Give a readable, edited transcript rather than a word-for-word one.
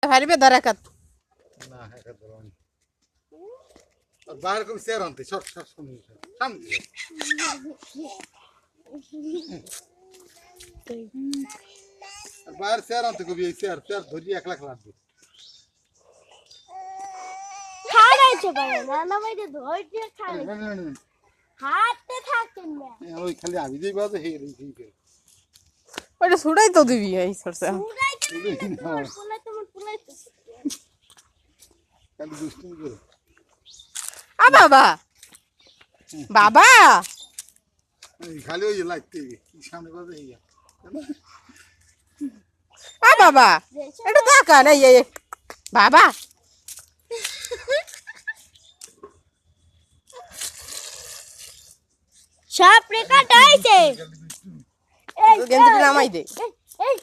পারিবে দরাকাত না একা ধরুন আর বাইরে কম শেয়ার আনতে সব সব সামনে আর বাইরে শেয়ার আনতে কবি এই শেয়ার শেয়ার ধরি 1 লাখ লাগবে খাড়াইছে পারে না না ভাইরে ধৈর্য খাড়াই হাতে থাকেন না ওই খালি আমি যেই বাজে হে রে ওইটা ছুড়াই তো দিবি এই সরছে পুলাইতে খালি দুষ্টুমি করে আ বাবা বাবা এই খালি ওই লাগতে কি সামনে বাজে হে আ বাবা এটা দেখা না এই বাবা সব রেকর্ড হইছে গেঞ্জি নামাই দে এই